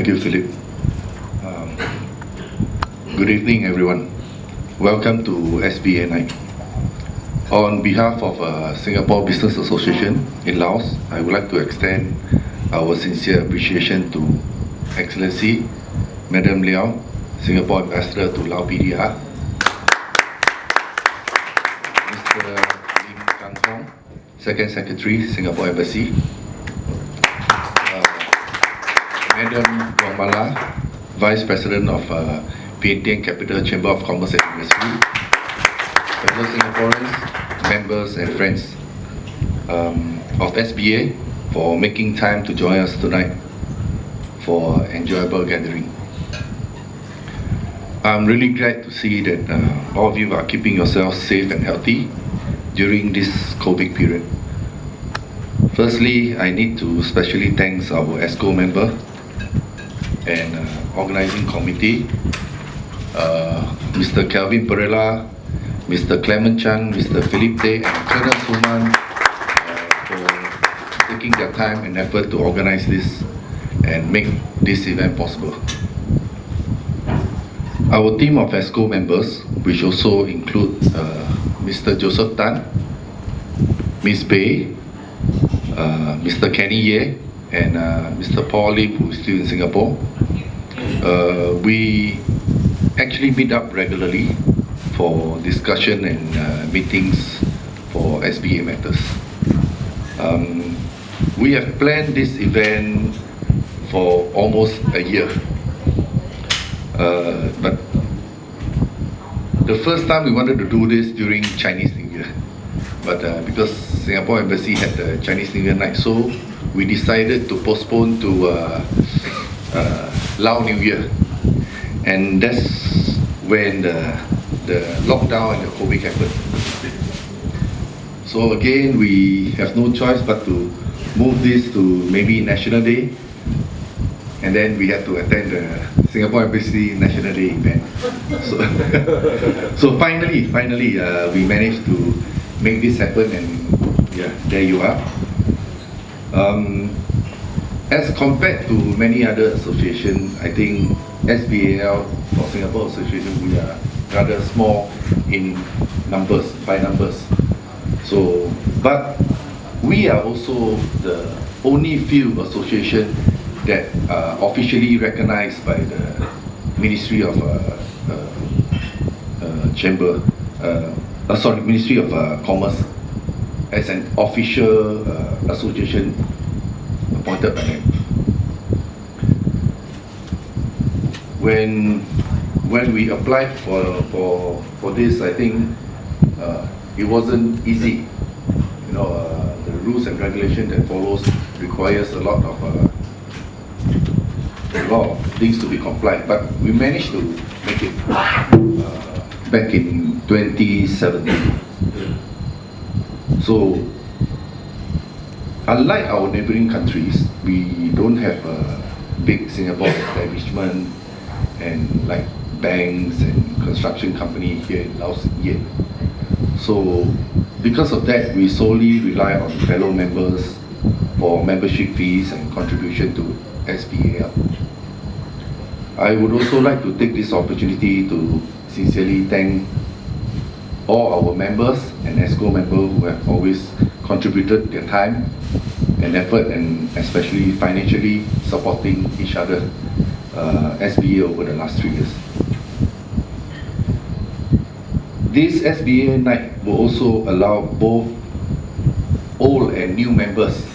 Thank you, Philip. Good evening, everyone. Welcome to SBA Night. On behalf of Singapore Business Association in Laos, I would like to extend our sincere appreciation to Excellency Madam Liao, Singapore Ambassador to Laos PDR, Mr. Lim Kang Hong, Second Secretary, Singapore Embassy, Madam Wong Mala, Vice President of Vientiane Capital Chamber of Commerce and Industry, fellow Singaporeans, members and friends of SBA for making time to join us tonight for an enjoyable gathering. I'm really glad to see that all of you are keeping yourselves safe and healthy during this COVID period. Firstly, I need to specially thank our ESCO member and organizing committee, Mr. Kelvin Perella, Mr. Clement Chang, Mr. Philip Tay, and Colonel Suman for taking their time and effort to organize this and make this event possible. Our team of ESCO members, which also include Mr. Joseph Tan, Ms. Bay, Mr. Kenny Ye, and Mr. Paul Lim, who is still in Singapore. We actually meet up regularly for discussion and meetings for SBA matters. We have planned this event for almost a year. But the first time we wanted to do this during Chinese New Year. But because Singapore Embassy had the Chinese New Year night, so we decided to postpone to Lao New Year. And that's when the lockdown and the COVID happened. So again, we have no choice but to move this to maybe National Day. And then we had to attend the Singapore Embassy National Day event. So finally, we managed to make this happen, and yeah, there you are. As compared to many other associations, I think SBAL for Singapore Association, we are rather small in numbers, by numbers. So, but we are also the only few association that are officially recognized by the Ministry of Ministry of Commerce as an official association appointed by them. When we applied for this, I think it wasn't easy. You know, the rules and regulation that follows requires a lot of things to be complied, but we managed to make it back in 2017. So, unlike our neighboring countries, we don't have a big Singapore establishment and like banks and construction company here in Laos yet. So, because of that, we solely rely on fellow members for membership fees and contribution to SBAL. I would also like to take this opportunity to sincerely thank all our members and ESCO members who have always contributed their time and effort, and especially financially supporting each other, SBA over the last 3 years. This SBA night will also allow both old and new members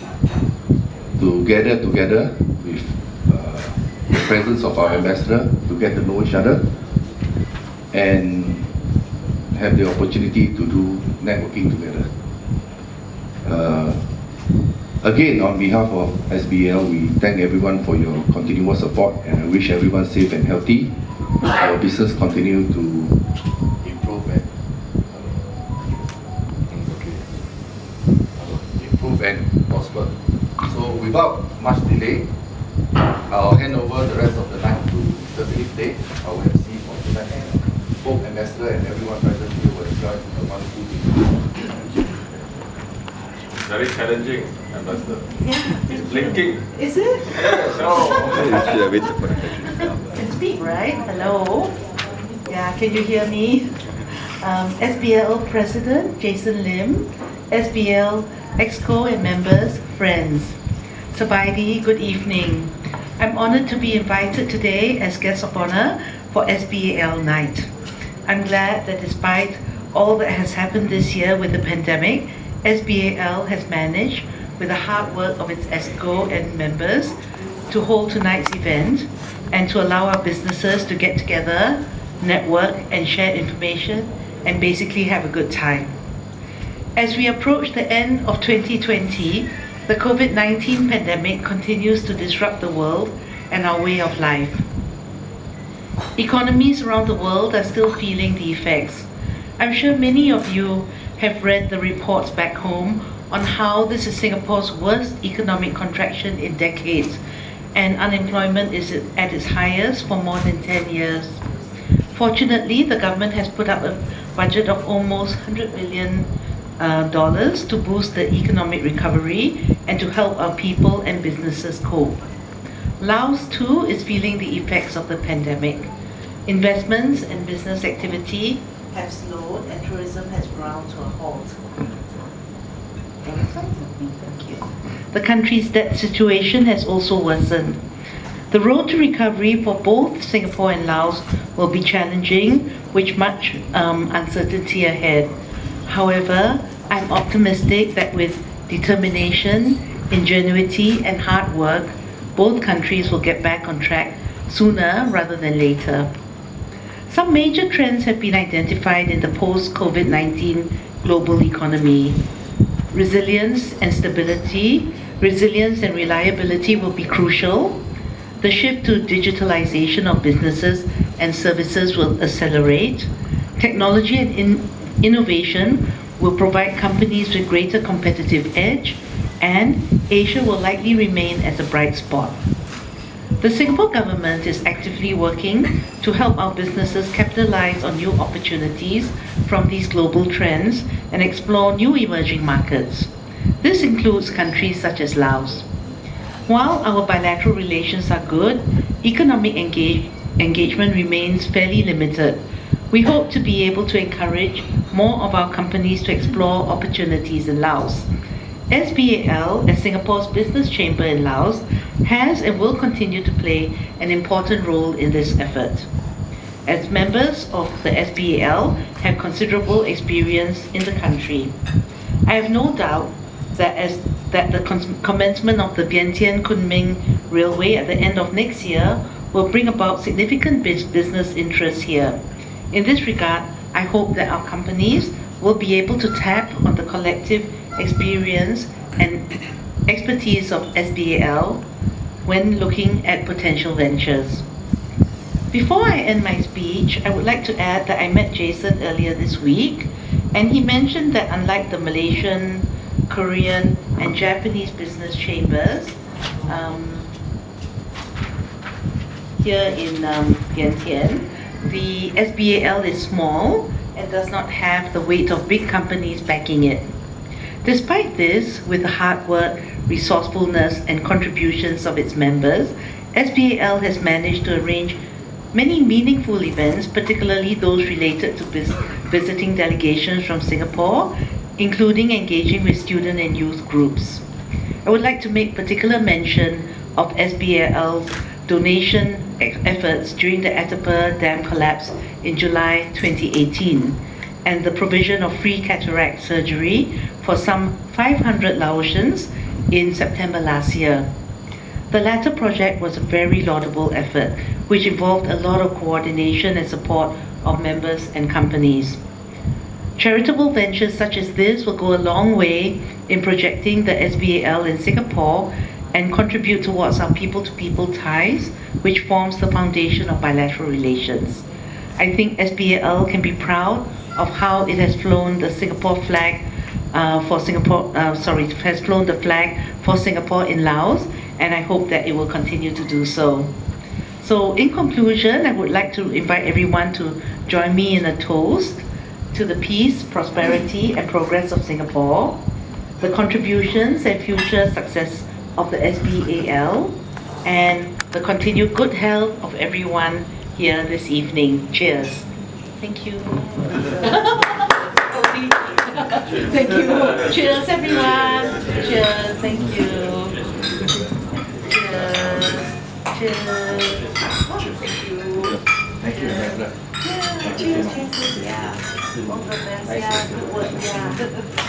to gather together with the presence of our ambassador to get to know each other and have the opportunity to do networking together. Again, on behalf of SBL, we thank everyone for your continuous support, and I wish everyone safe and healthy. Our business continue to improve and prosper. So without much delay, I'll hand over the rest of the night to Mr. Philip Tay, our MC for tonight, and hope Ambassador and everyone present here will enjoy a wonderful day. Very challenging, Ambassador. Yeah. It's blinking. Is it? Yes, oh. You should have waited for the country to come. Can speak, right? Hello. Yeah, can you hear me? SBL President Jason Lim, SBL Exco and members, friends. Sabaidi, good evening. I'm honored to be invited today as guest of honor for SBAL night. I'm glad that despite all that has happened this year with the pandemic, SBAL has managed, with the hard work of its ESCO and members, to hold tonight's event and to allow our businesses to get together, network and share information and basically have a good time. As we approach the end of 2020, the COVID-19 pandemic continues to disrupt the world and our way of life. Economies around the world are still feeling the effects. I'm sure many of you have read the reports back home on how this is Singapore's worst economic contraction in decades, and unemployment is at its highest for more than 10 years. Fortunately, the government has put up a budget of almost $100 million to boost the economic recovery and to help our people and businesses cope. Laos too is feeling the effects of the pandemic. Investments and business activity have slowed and tourism has ground to a halt. Thank you. The country's debt situation has also worsened. The road to recovery for both Singapore and Laos will be challenging, with much uncertainty ahead. However, I'm optimistic that with determination, ingenuity, and hard work, both countries will get back on track sooner rather than later. Some major trends have been identified in the post-COVID-19 global economy. Resilience and stability, resilience and reliability will be crucial. The shift to digitalization of businesses and services will accelerate. Technology and innovation will provide companies with greater competitive edge, and Asia will likely remain as a bright spot. The Singapore government is actively working to help our businesses capitalize on new opportunities from these global trends and explore new emerging markets. This includes countries such as Laos. While our bilateral relations are good, economic engagement remains fairly limited. We hope to be able to encourage more of our companies to explore opportunities in Laos. SBAL, as Singapore's business chamber in Laos, has and will continue to play an important role in this effort. As members of the SBAL have considerable experience in the country, I have no doubt that the commencement of the Vientiane-Kunming Railway at the end of next year will bring about significant business interest here. In this regard, I hope that our companies will be able to tap on the collective experience and expertise of SBAL when looking at potential ventures. Before I end my speech, I would like to add that I met Jason earlier this week, and he mentioned that unlike the Malaysian, Korean, and Japanese business chambers here in Vientiane, the SBAL is small and does not have the weight of big companies backing it. Despite this, with the hard work, resourcefulness, and contributions of its members, SBAL has managed to arrange many meaningful events, particularly those related to visiting delegations from Singapore, including engaging with student and youth groups. I would like to make particular mention of SBAL's donation efforts during the Atapa Dam collapse in July 2018, and the provision of free cataract surgery for some 500 Laotians in September last year. The latter project was a very laudable effort, which involved a lot of coordination and support of members and companies. Charitable ventures such as this will go a long way in projecting the SBAL in Singapore and contribute towards our people-to-people ties, which forms the foundation of bilateral relations. I think SBAL can be proud of how it has flown the Singapore flag has flown the flag for Singapore in Laos, and I hope that it will continue to do so. So in conclusion, I would like to invite everyone to join me in a toast to the peace, prosperity, and progress of Singapore. the contributions and future success of the SBAL, and the continued good health of everyone here this evening. Cheers. Thank you. Thank you. Cheers, everyone. Cheers. Thank you. Cheers. Cheers. Thank you. Thank you. Yeah, cheers. Cheers. Yeah. All the best. Yeah. Good work. Yeah.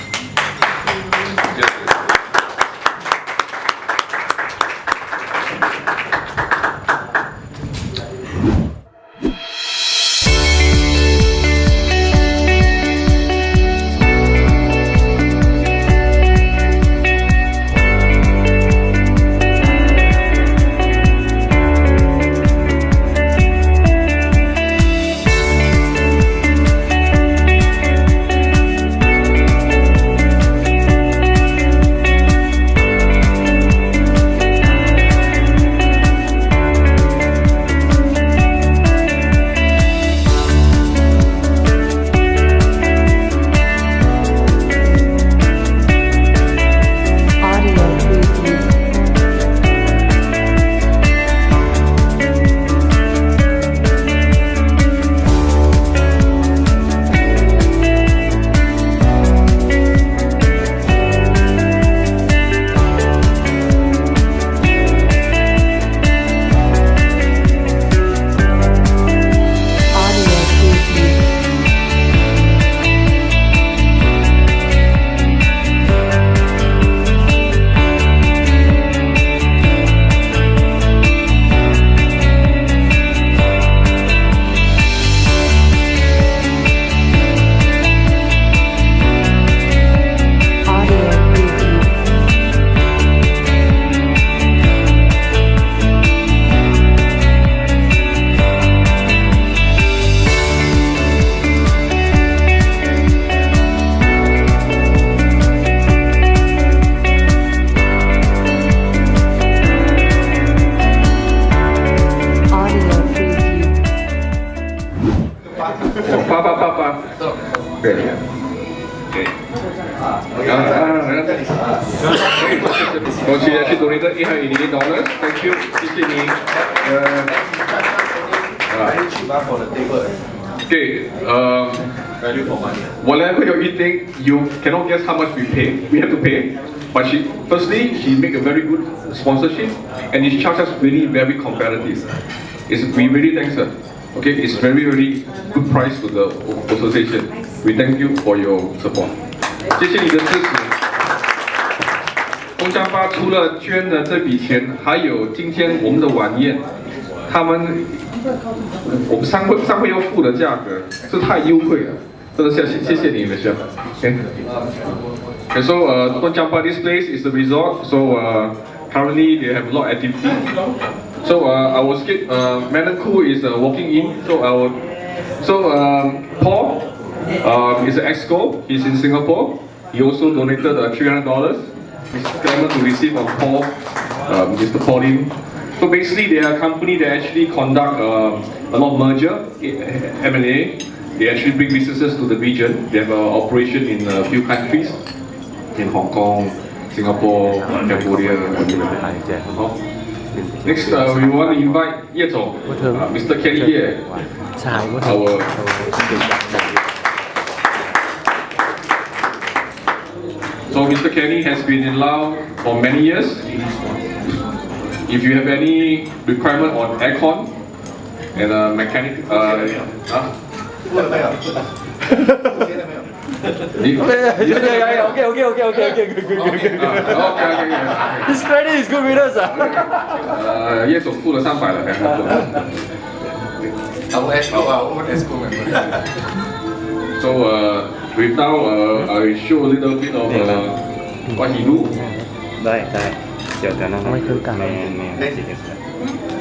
Oh, she actually donated $888. Thank you. 谢谢你。for the table. Okay. Value for money. Whatever you're eating, you cannot guess how much we pay. We have to pay. But firstly, she make a very good sponsorship, and she charges us really very competitive. We really thank her. Okay, it's very good price to the association. We thank you for your support. 谢谢你的支持。东家发除了捐的这笔钱，还有今天我们的晚宴，我们商会要付的价格，这太优惠了，真的谢谢你们，Okay, so Tongjampa, this place is a resort. So currently they have a lot of activity. So our skip Manaku is walking in. So Paul is an ex-co. He's in Singapore. He also donated $300. He's claiming to receive from Paul, Mr. Pauline. So basically, they are a company that actually conduct a lot of merger, M&A. They actually bring businesses to the region. They have an operation in a few countries, in Hong Kong, Singapore, Cambodia. Next, we want to invite Ye Zong, Mr. Kenny Ye, So Mr. Kenny has been in Laos for many years. If you have any requirement on aircon and mechanic, This credit is good with us. 叶总付了300了，So with now I show a little bit of what he do. ได้เดี๋ยวนั่งไม่คือกัน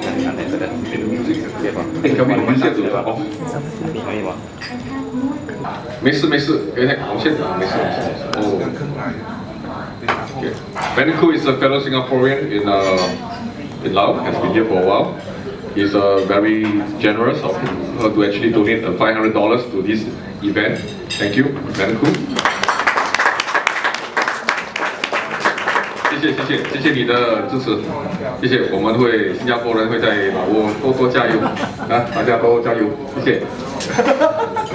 Can we use it to off? 没事，我先打，没事。哦。Okay. Manaku is a fellow Singaporean in Laos, has been here for a while. He's very generous of her to actually donate $500 to this event. Thank you, Manaku. 谢谢你的支持，谢谢，我们会新加坡人会在老挝多加油啊，大家都加油，谢谢。A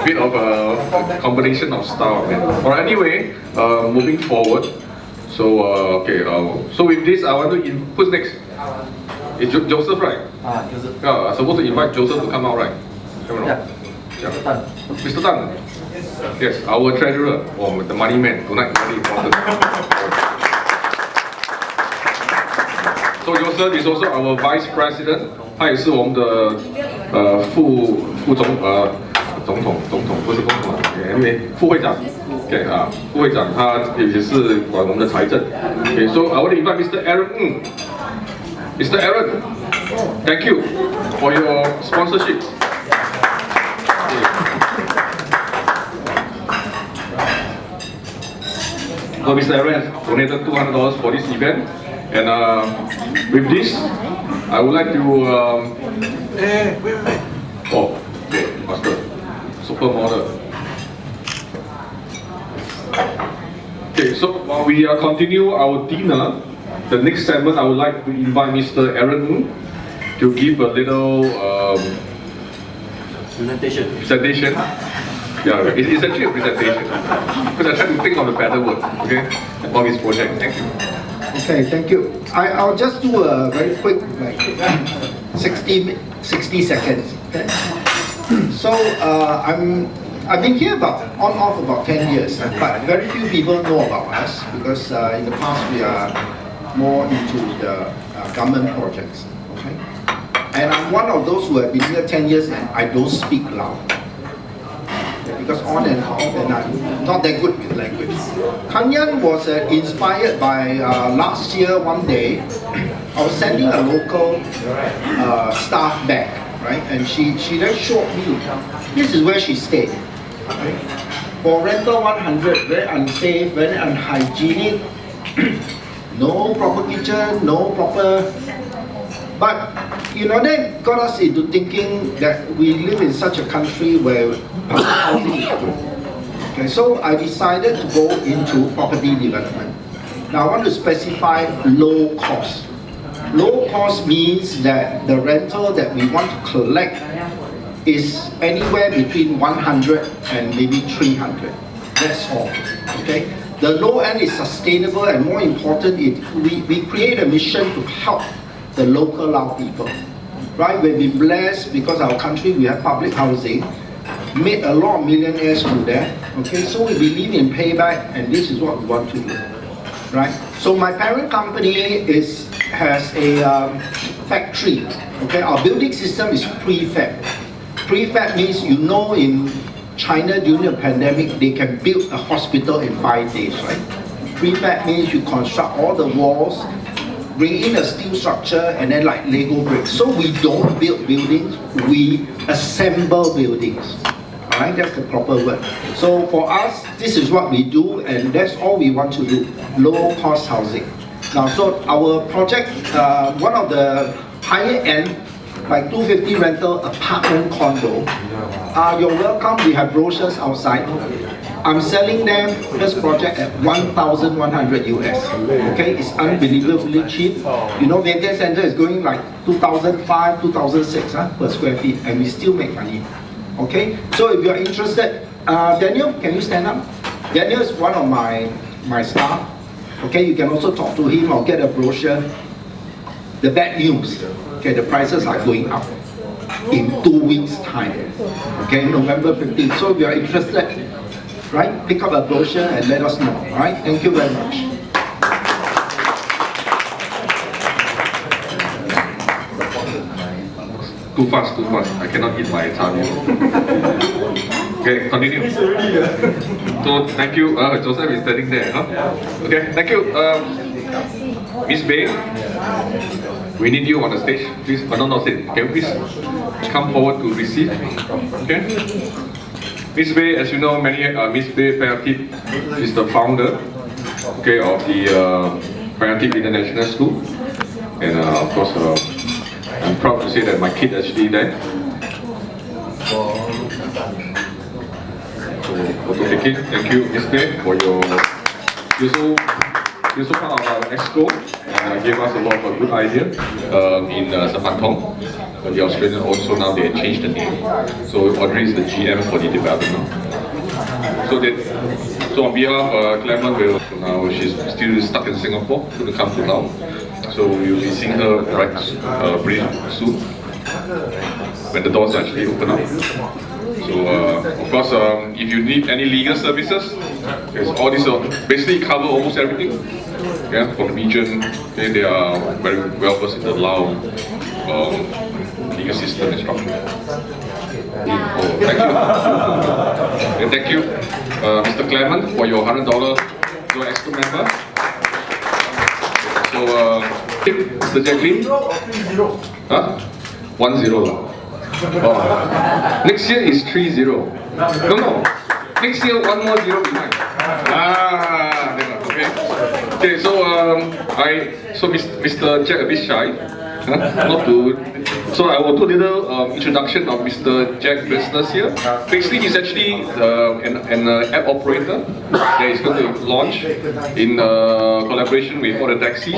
bit of a combination of style. Or anyway, moving forward. So so with this, I want to who's next? It's Joseph, right? Joseph. Yeah, I'm supposed to invite Joseph to come out, right? Yeah. Yeah. Mr. Tan. Yes, our treasurer, the money man tonight, very important. So Joseph is also our vice president. 他也是我们的总统不是总统，anyway 副会长。Okay, 副会长他也是管我们的财政。Okay, so I want to invite Mr. Aaron. Mr. Aaron, thank you for your sponsorship. So Mr. Aaron has donated $200 for this event, and with this, I would like to. Wait. Oh, okay, Master, supermodel. Okay, so while we continue our dinner, the next segment I would like to invite Mr. Aaron to give a little presentation. Yeah, it's actually a presentation because I try to think of a better word, okay, about his project. Thank you. Okay, thank you. I'll just do a very quick, like 60 seconds. Okay? So I've been here on off about 10 years, but very few people know about us because in the past we are more into the government projects. Okay, and I'm one of those who have been here 10 years and I don't speak Lao. Because on and off, and I'm not that good with language. Kanyan was inspired by last year one day. I was sending a local staff back, right? And she then showed me, this is where she stayed. Right? For rental 100, very unsafe, very unhygienic, no proper kitchen, no proper. But that got us into thinking that we live in such a country where public housing is good. Okay, so I decided to go into property development. Now I want to specify low cost. Low cost means that the rental that we want to collect is anywhere between 100 and maybe 300. That's all. Okay. The low end is sustainable, and more important, we create a mission to help the local Lao people. Right? We've been blessed because our country, we have public housing, made a lot of millionaires from there. Okay, so we believe in payback, and this is what we want to do. Right? So my parent company has a factory. Okay, our building system is prefab. Prefab means in China during the pandemic, they can build a hospital in 5 days, right? Prefab means you construct all the walls, bring in a steel structure, and then like Lego bricks. So we don't build buildings, we assemble buildings. Alright, that's the proper word. So for us, this is what we do, and that's all we want to do, low cost housing. Now, so our project, one of the higher end, like 250 rental apartment condo, you're welcome, we have brochures outside. I'm selling them, this project at 1,100 US. Okay, it's unbelievably cheap. Vientiane Center is going like 2005, 2006 per square feet, and we still make money. Okay, so if you're interested, Daniel, can you stand up? Daniel is one of my staff. Okay, you can also talk to him or get a brochure. The bad news, okay, the prices are going up in 2 weeks' time. Okay, November 15th. So if you're interested, right, pick up a brochure and let us know. All right, thank you very much. Too fast. I cannot eat my tummy. Okay, continue. So thank you. Joseph is standing there. Huh? Okay, thank you. Miss Bay, we need you on the stage, please. No, sit. Can you please come forward to receive? Okay. Miss Bay, as you know, Miss Bay Palliative is the founder, okay, of the Palliative International School, and of course, I'm proud to say that my kid is actually there. So, photo taking. Thank you, Miss Bay, for your. You so He also part of our exco and gave us a lot of good idea in Sepantong. The Australian also now they changed the name. So Audrey is the GM for the development. So on behalf of Clement, now she's still stuck in Singapore, couldn't come to Laos. So we'll be seeing her pretty soon when the doors actually open up. So of course, if you need any legal services, there's all these basically cover almost everything. Yeah, for the region, they are very well versed in the Lao legal system and structure. Oh, thank you. And thank you, Mr. Clement, for your $100 your extra member. So, Mr. Jacqueline? Huh? 1-0. Oh. Next year is 3-0. No. Next year, one more zero behind. Okay. Okay, so Mr. Jack a bit shy. Not to. So I will do a little introduction of Mr. Jack's business here. Basically, he's actually an app operator that is going to launch in collaboration with all the taxis.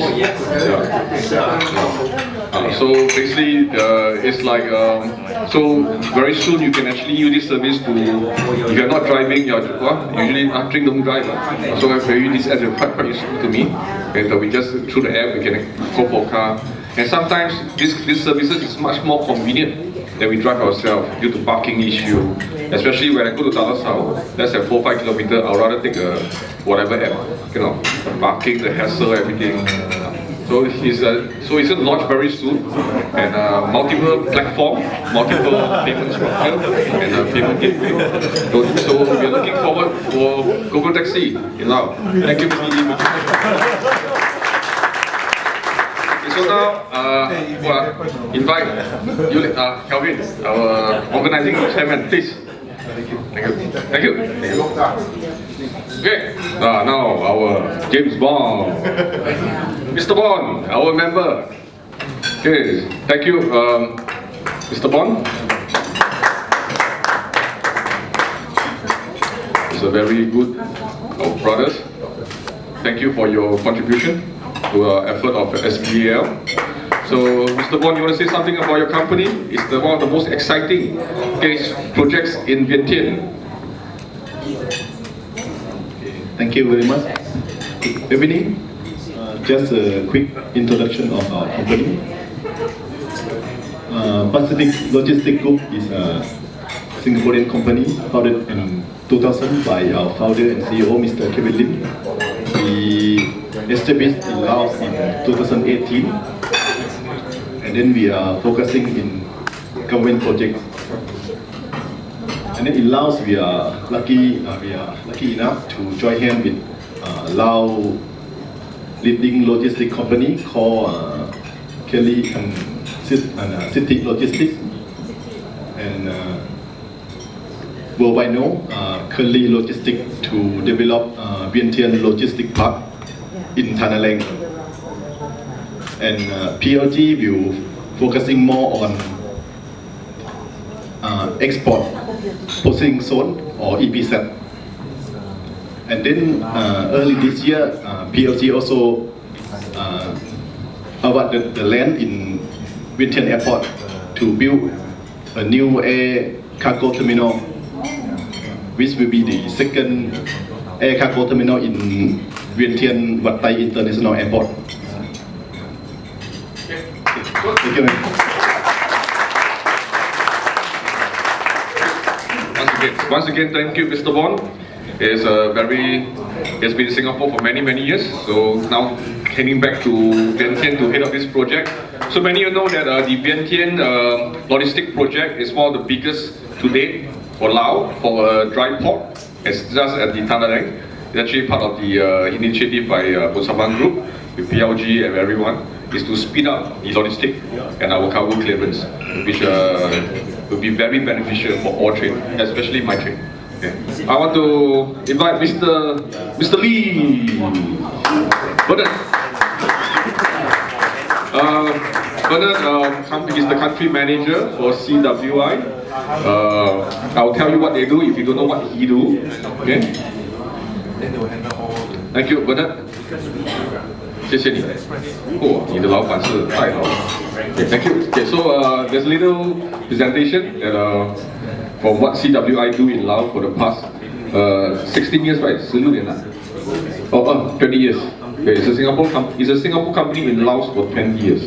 So basically, it's like so very soon you can actually use this service to, if you're not driving, you're usually drink don't drive. So I use this as quite useful to me. And we just through the app we can go for a car. And sometimes this services is much more convenient than we drive ourselves due to parking issue. Especially when I go to Laos, that's at 4-5 kilometers, I'd rather take whatever app, parking, the hassle, everything. So it's going to launch very soon, and multiple platform, multiple payment structure, and payment gateway. So we're looking forward for Google Taxi in Laos. Thank you, Mr. Lee. So now, invite you, Kelvin, our organizing chairman, please. Thank you. Okay, now our James Bond, Mr. Bond, our member. Okay, thank you, Mr. Bond. It's a very good of brothers. Thank you for your contribution to our effort of SBAL. So, Mr. Bond, you want to say something about your company? It's one of the most exciting projects in Vientiane. Thank you very much. Good evening. Just a quick introduction of our company. Pacific Logistics Group is a Singaporean company founded in 2000 by our founder and CEO, Mr. Kevin Lim. We established in Laos in 2018, and then we are focusing in government projects. And then in Laos, we are lucky enough to join hands with Laos leading logistics company called Kelly and City Logistics, and worldwide known Kelly Logistics to develop Vientiane Logistics Park in Thailand. And PLG will focusing more on export processing zone or EPZ. And then early this year, PLG also awarded the land in Vientiane Airport to build a new air cargo terminal, which will be the second air cargo terminal in Vientiane Wat Tai International Airport. Thank you. Once again, thank you, Mr. Bond. He's been in Singapore for many years. So now heading back to Vientiane to head up this project. So many of you know that the Vientiane logistic project is one of the biggest to date for Laos for a dry port. It's just at the Tanarang. It's actually part of the initiative by Bosaban Group with PLG and everyone, is to speed up the logistic and our cargo clearance, which will be very beneficial for all trade, especially my trade. Okay. I want to invite Mr. Lee. Bernard is the country manager for CWI. I'll tell you what they do if you don't know what he do. Okay. Thank you, Bernard. 谢谢你。哦，你的老板是太好了。Okay, thank you. Okay, so there's a little presentation that for what CWI do in Laos for the past 16 years, right? 16年了。Oh, 20 years. Okay, it's a Singapore company in Laos for 20 years.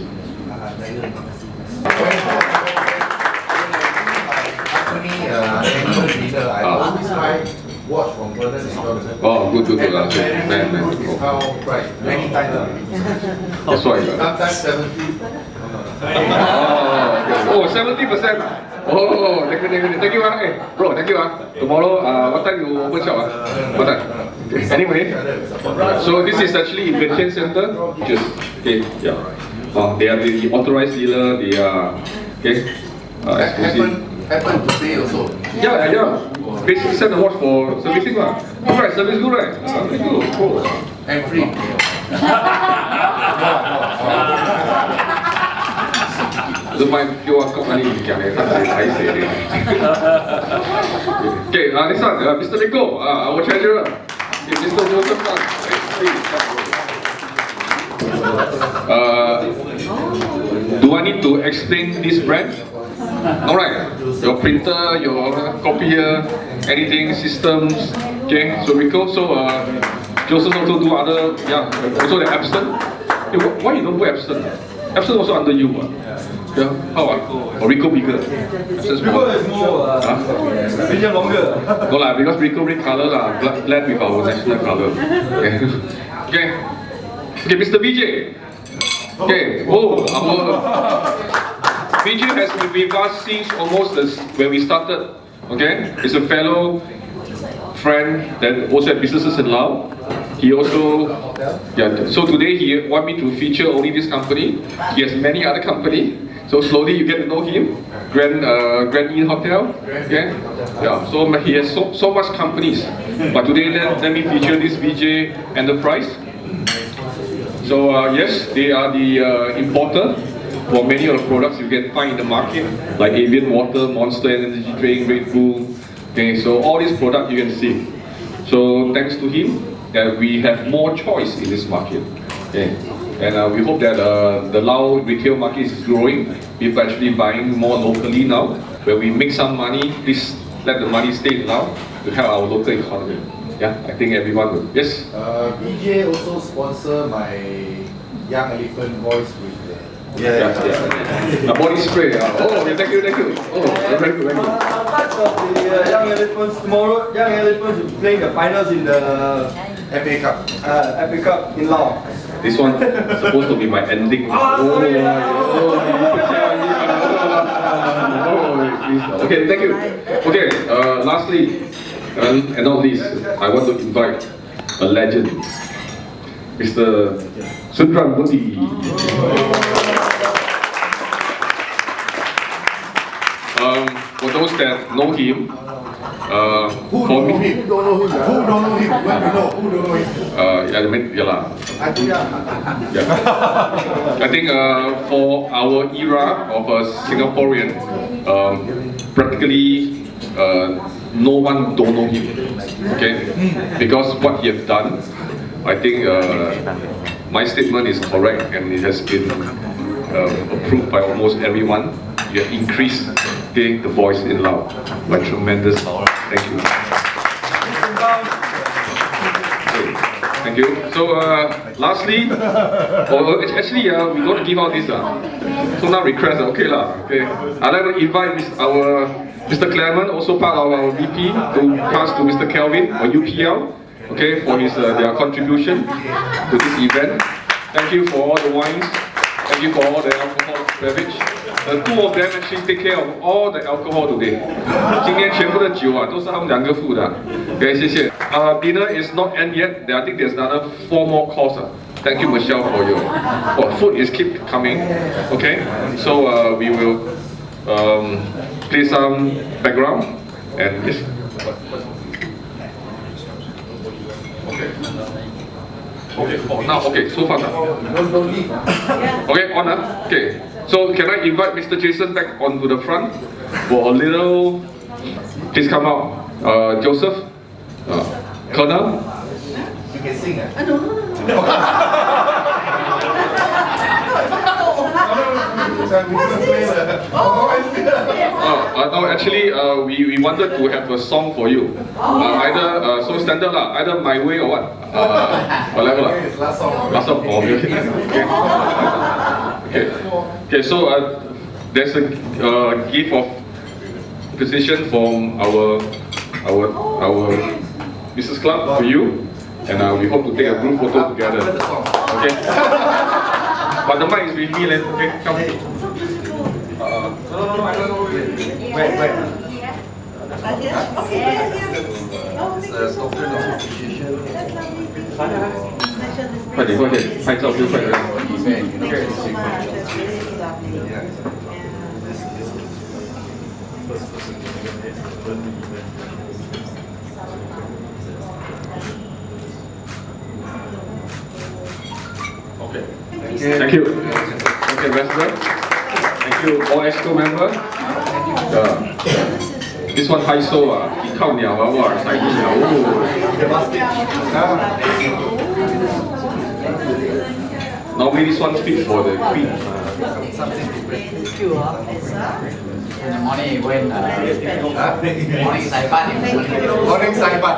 Watch from further distance. Oh, good. And Man. discount price many times. That's why. Sometimes 70. Oh, 70%. Oh, thank you. Hey, bro, thank you. Tomorrow, what time you open shop? What time? Anyway, so this is actually Invention Center. Just okay, yeah. They are the authorized dealer. They are okay. Exclusive. Happen today also. Yeah. Basically send the watch for servicing lah. Alright, service good right? Very good. Oh. And free. Don't mind QR code money you can I say it. Okay, this one, Mr. Rico, our treasurer. Okay, Mr. Joseph Tan. Do I need to explain this brand? Alright, your printer, your copier, anything, systems, okay, so Rico, so Joseph also do other, also the Epson. Hey, why you don't go Epson? Epson also under you, yeah, how or Rico bigger? Rico is more, medium longer. No lah, because Rico red color lah, blend with our national color. Okay, Mr. BJ. Okay, BJ has been with us since almost when we started. Okay, he's a fellow friend that also had businesses in Laos. He also, so today he want me to feature only this company. He has many other companies. So slowly you get to know him. Grand Inn Hotel. Okay, so he has so much companies. But today let me feature this BJ Enterprise. So yes, they are the importer for many of the products you can find in the market, like Avian Water, Monster Energy Drink, Red Bull. Okay, so all these products you can see. So thanks to him, we have more choice in this market. Okay, and we hope that the Lao retail market is growing. People are actually buying more locally now. Where we make some money, please let the money stay in Lao to help our local economy. Yeah, I think everyone will. Yes. BJ also sponsor my Young Elephant voice with Yeah. Body spray. Oh, thank you. Oh, very good. Part of the Young Elephants tomorrow. Young Elephants will play the finals in the FA Cup. FA Cup in Laos. This one supposed to be my ending. Okay, thank you. Okay, lastly, and not least, I want to invite a legend, Mr. Sundramoorthy. For those that know him, Who don't know him? Who don't know him? Who don't know him? When we know, who don't know him? I think for our era of a Singaporean, practically no one don't know him. Okay, because what he has done, I think my statement is correct and it has been approved by almost everyone. You have increased the voice in Laos by tremendous. Thank you. Thank you. So lastly, actually we going to give out this. So now request, okay lah. Okay. I'd like to invite our Mr. Clement, also part of our VP, to pass to Mr. Kelvin or UPL, okay, for his their contribution to this event. Thank you for all the wines. Thank you for all the alcohol beverage. The two of them actually take care of all the alcohol today. 今天全部的酒都是他们两个付的。Okay, 谢谢。Dinner is not end yet. I think there's another 4 more courses. Thank you, Michelle, for your food is keep coming. Okay, so we will play some background and yes. Okay, now okay, so far. Okay, on. Okay, so can I invite Mr. Jason back onto the front for a little? Please come out, Joseph, Colonel. You can sing, No. No, actually, we wanted to have a song for you. Either so standard lah, either My Way or what, whatever lah. Last song. Oh, okay. So there's a gift of appreciation from our business club to you, and we hope to take a group photo together. Okay. But the mic is with me, then. Okay, come. Wait.快点，拍照就快点。Okay. Thank you. Okay, Ambassador. Thank you, all EXCO members. This one high so he靠鸟啊，哇，晒鸟哦。Normally this one fit for the queen. Morning, when morning Saipan. Morning Saipan.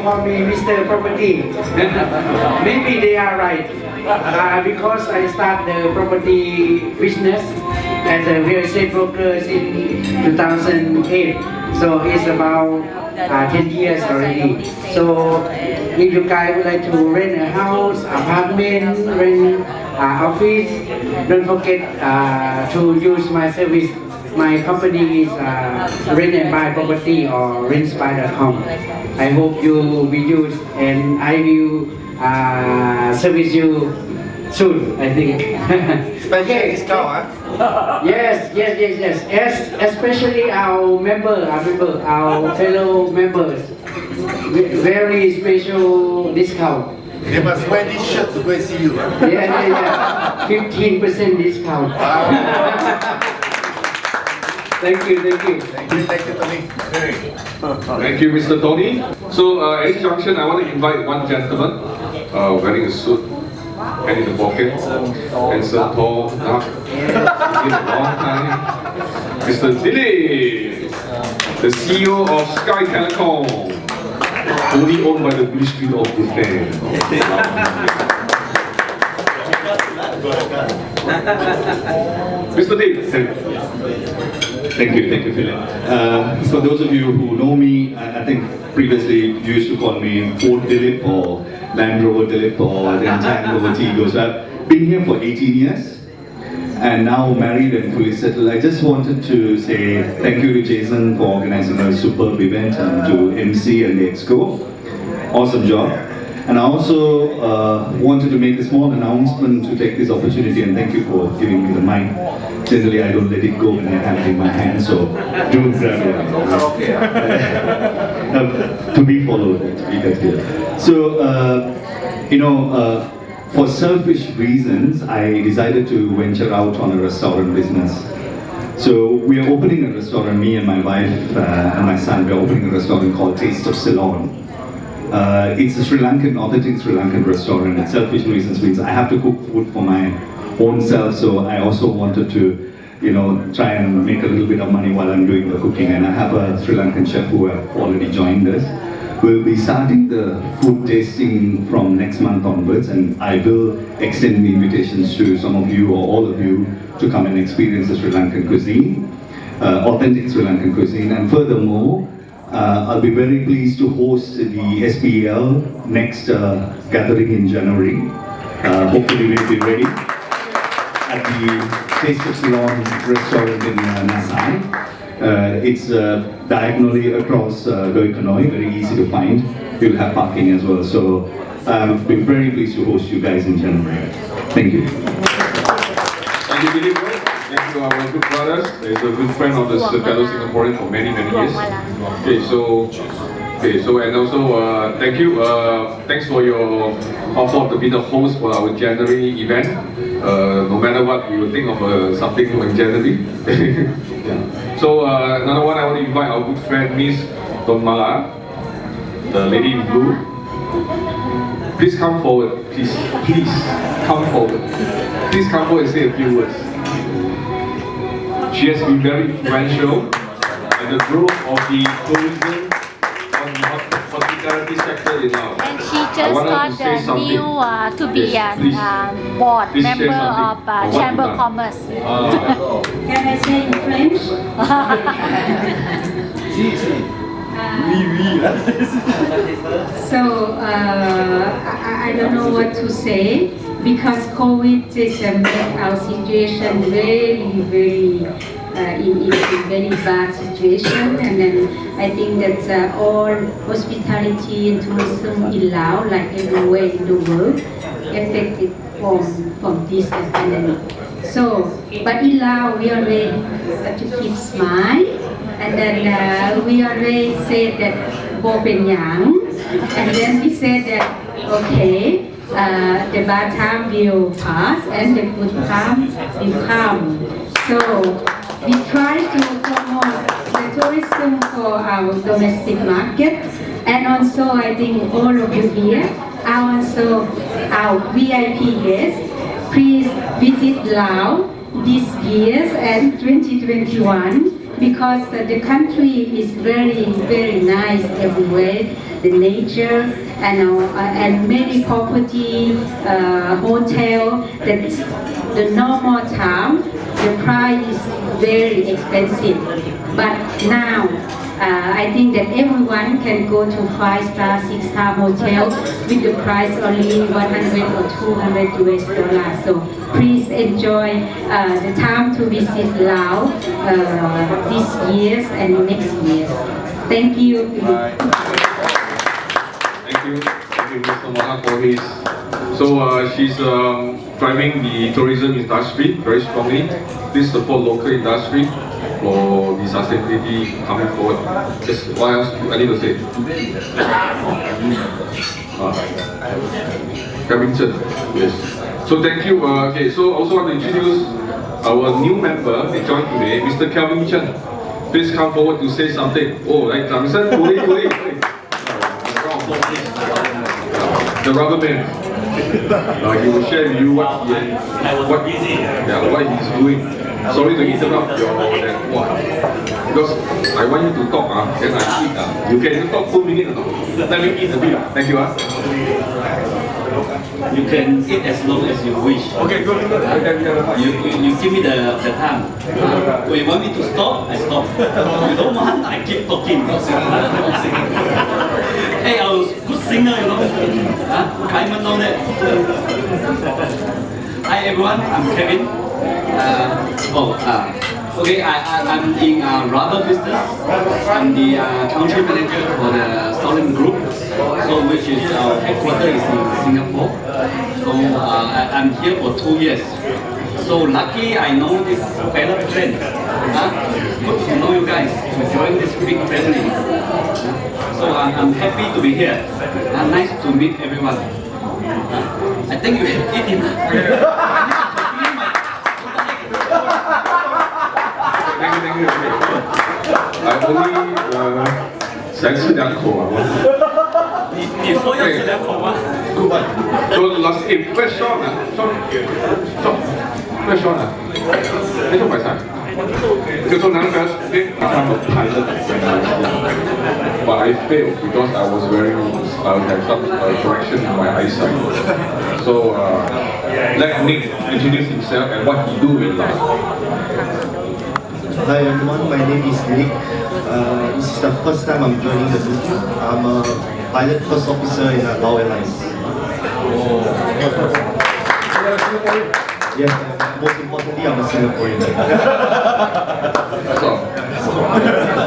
Call me Mr. Property. Maybe they are right. Because I start the property business as a real estate broker in 2008. So it's about 10 years already. So if you guys would like to rent a house, apartment, rent office, don't forget to use my service. My company is Rent and Buy Property or rentspy.com. I hope you will use and I will service you soon, I think. Special discount, huh? Yes. Especially our our fellow members. Very special discount. They must wear this shirt to go and see you. Huh? Yeah. 15% discount. Thank you, Tony. Thank you, Mr. Tony. So at this junction, I want to invite one gentleman wearing a suit, hand in the pocket, handsome, tall, dark, in a long time. Mr. Dilip, the CEO of Sky Telecom, only owned by the Ministry of Defense. Mr. Dilip. Thank you, Philip. For those of you who know me, I think previously you used to call me Ford Dilip or Land Rover Dilip or then Land Rover Tigo. So I've been here for 18 years and now married and fully settled. I just wanted to say thank you to Jason for organizing a superb event and to MC and the EXCO. Awesome job. And I also wanted to make a small announcement to take this opportunity and thank you for giving me the mic. Generally, I don't let it go when I have it in my hand, so do grab it. To be followed, to be clear. So, for selfish reasons, I decided to venture out on a restaurant business. So we are opening a restaurant, me and my wife and my son, we are opening a restaurant called Taste of Ceylon. It's a Sri Lankan, authentic Sri Lankan restaurant, and selfish reasons means I have to cook food for my own self, so I also wanted to, try and make a little bit of money while I'm doing the cooking, and I have a Sri Lankan chef who have already joined us. We'll be starting the food tasting from next month onwards, and I will extend the invitations to some of you or all of you to come and experience the Sri Lankan cuisine, authentic Sri Lankan cuisine, and furthermore, I'll be very pleased to host the SBAL next gathering in January. Hopefully we'll be ready at the Taste of Ceylon restaurant in Nasai. It's diagonally across Doi Kanoi, very easy to find. You'll have parking as well. So I'll be very pleased to host you guys in January. Thank you. Thank you, Billy. Thank you, our good brothers. He's a good friend of the fellow Singaporean for many years. And also thank you. Thanks for your offer to be the host for our January event. No matter what, we will think of something in January. So another one, I want to invite our good friend Miss Don Mala, the lady in blue. Please come forward. Please come forward. Please come forward and say a few words. She has been very influential in the growth of the tourism and hospitality sector in Laos. And she just got the new to be a board member of Chamber of Commerce. Can I say in French? So I don't know what to say because COVID is made our situation very in very bad situation, and then I think that all hospitality and tourism in Laos, like everywhere in the world, affected from this pandemic. So, but in Laos we always have to keep smile, and then we always say that bo pen yang, and then we said that okay, the bad time will pass and the good time will come. So we try to promote the tourism for our domestic market, and also I think all of you here are also our VIP guests. Please visit Laos this year and 2021 because the country is very nice everywhere. The nature and many property, hotel. That the normal time the price is very expensive, but now I think that everyone can go to 5-star, 6-star hotel with the price only 100 or 200 US dollars. So please enjoy the time to visit Laos this year and next year. Thank you. Thank you, Mr. Maha, for his. So she's driving the tourism industry very strongly. Please support local industry for the sustainability coming forward. Just what else I need to say? Kevin Chen, yes. So thank you. Okay, so also want to introduce our new member. They joined today, Mr. Kelvin Chen. Please come forward to say something. Oh, like Johnson, the rubber band. He will share with you what he's doing. Sorry to interrupt your because I want you to talk, then I eat. You can talk 2 minutes or not? Let me eat a bit. Thank you. You can eat as long as you wish. Okay, good. You give me the time. When you want me to stop, I stop. You don't want, I keep talking. Hey, I was a good singer, I even know that. Hi everyone, I'm Kevin. Okay, I'm in rubber business. I'm the country manager for the Southern Group, which is our headquarters is in Singapore. So I'm here for 2 years. So lucky I know this fellow friend. Good to know you guys to join this big family. So I'm happy to be here. Nice to meet everyone. I think you have eaten. Thank you. I only 2-3口 Good one. So last, where's Sean? Sean, where's Sean? Hey, Sean, my son. Okay, so none of us, okay, I'm a pilot when I was young. But I failed because I was I had some correction in my eyesight. So let Nick introduce himself and what he do in Laos. Hi everyone, my name is Nick. This is the first time I'm joining the group. I'm a pilot first officer in Laos Airlines. Yes, and most importantly, I'm a Singaporean. So,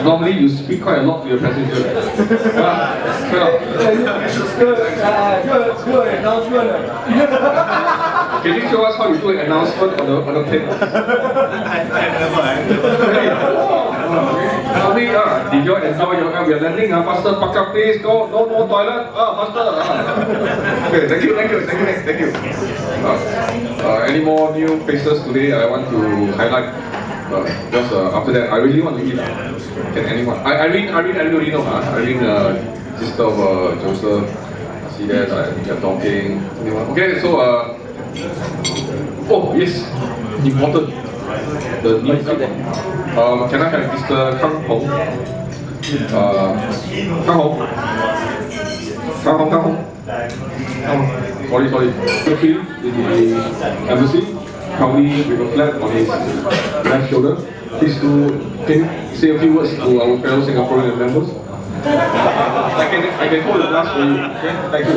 normally you speak quite a lot to your passenger. Can you show us how you do an announcement on the plane? Did you enjoy we are landing? Faster, pack up please, go, no toilet, faster. Okay, thank you. Any more new faces today I want to highlight? Just after that, I really want to eat. Can anyone? Irene, everybody know, Irene, sister of Joseph. See that they're talking. Anyone? Okay, so oh yes, important. The new can I have Mr. Kang Hong? Kang Hong. Sorry. Secretary in the embassy, probably with a flag on his left shoulder. Please can you say a few words to our fellow Singaporean members? I can hold the glass for you. Okay, thank you.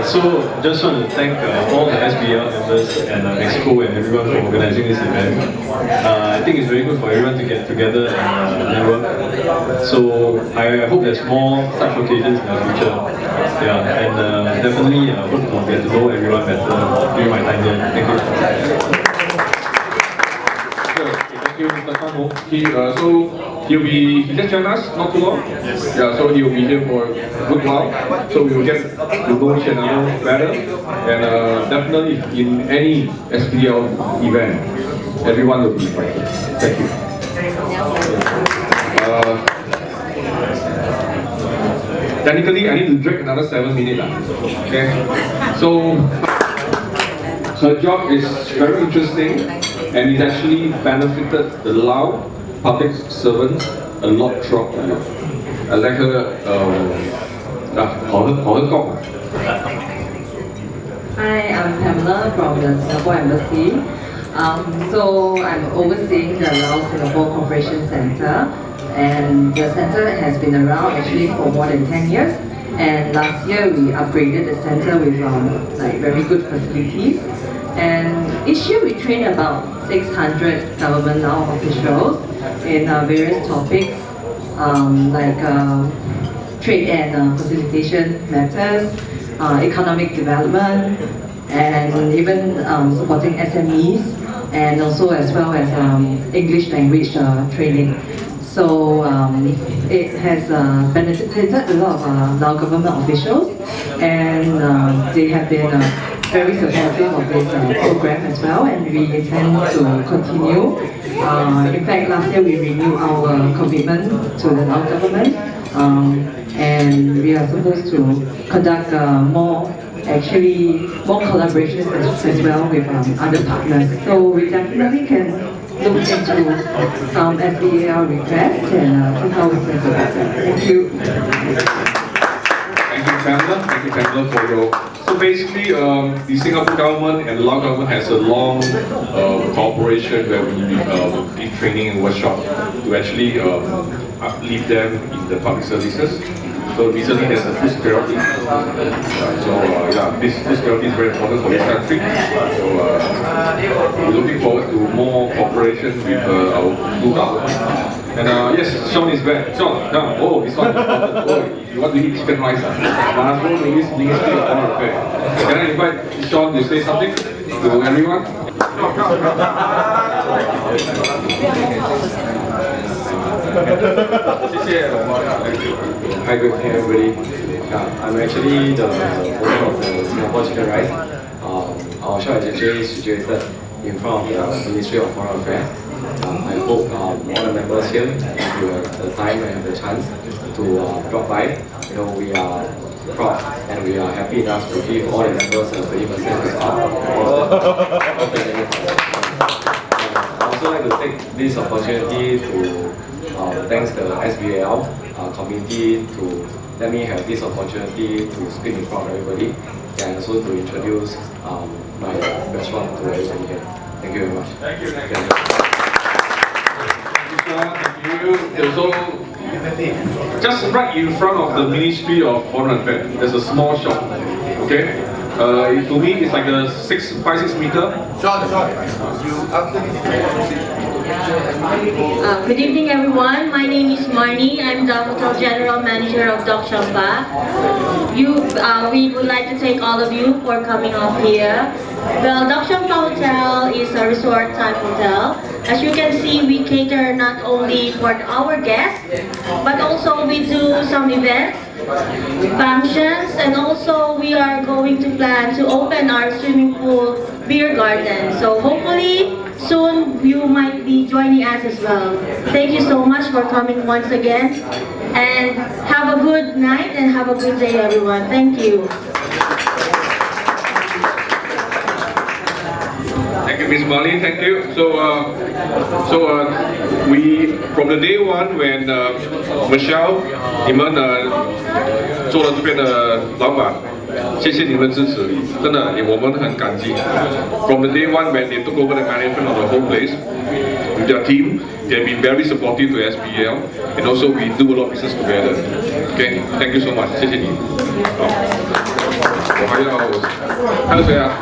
So, just want to thank all the SBAL members and Exco and everyone for organizing this event. I think it's very good for everyone to get together and network. So, I hope there's more such occasions in the future. Yeah, and definitely hope to get to know everyone better during my time here. Thank you. Thank you, Mr. Kang Ho. He just joined us not too long. Yeah, so he'll be here for a good while. So we will get to know each other better. And definitely in any SBL event, everyone will be invited. Thank you. Technically, I need to drink another 7 minutes. Okay. So her job is very interesting, and it actually benefited the Lao public servants a lot throughout the year. I like her, Hi, I'm Pamela from the Singapore Embassy. So I'm overseeing the Laos Singapore Cooperation Center, and the center has been around actually for more than 10 years. And last year we upgraded the center with very good facilities. And each year we train about 600 government Lao officials in various topics like trade and facilitation matters, economic development, and even supporting SMEs, and also as well as English language training. So it has benefited a lot of Lao government officials, and they have been very supportive of this program as well, and we intend to continue. In fact, last year we renewed our commitment to the Lao government, and we are supposed to conduct more collaborations as well with other partners. So we definitely can look into some SBAL requests and see how we can support them. Thank you. Thank you, Pamela, for your. So basically, the Singapore government and the Lao government has a long cooperation where we give training and workshop to actually uplift them in the public services. So recently there's a food security. This food security is very important for this country. So we're looking forward to more cooperation with our two governments. And yes, Sean is back. Sean, come. Oh, this one. Oh, you want to eat chicken rice? Ministry of Foreign Affairs. Can I invite Sean to say something to everyone? Hi, good morning everybody. I'm actually the owner of the Singapore Chicken Rice. Our shop is actually situated in front of the Ministry of Foreign Affairs. I hope all the members here, if you have the time and have the chance, to drop by. You know, we are proud and we are happy enough to give all the members a 30% discount. I also like to take this opportunity to thanks the SBAL community to let me have this opportunity to speak in front of everybody and also to introduce my restaurant to everybody here. Thank you very much. Thank you. Thank you. So, just right in front of the Ministry of Foreign Affairs, there's a small shop. Okay. To me, it's like a 5-6 meter. Good evening, everyone. My name is Marnie. I'm the Hotel General Manager of Dock Champa. We would like to thank all of you for coming off here. Well, Dock Champa Hotel is a resort type hotel. As you can see, we cater not only for our guests, but also we do some events, functions, and also we are going to plan to open our swimming pool beer garden. So hopefully soon you might be joining us as well. Thank you so much for coming once again, and have a good night and have a good day, everyone. Thank you. Thank you, Ms. Marley. Thank you. We from the day one when Michelle 你们做了这边的老板，谢谢你们支持，真的我们很感激。From the day one when they took over the management of the whole place, with their team, they've been very supportive to SBAL, and also we do a lot of business together. Okay, thank you so much. 谢谢你。好，我还有谁啊？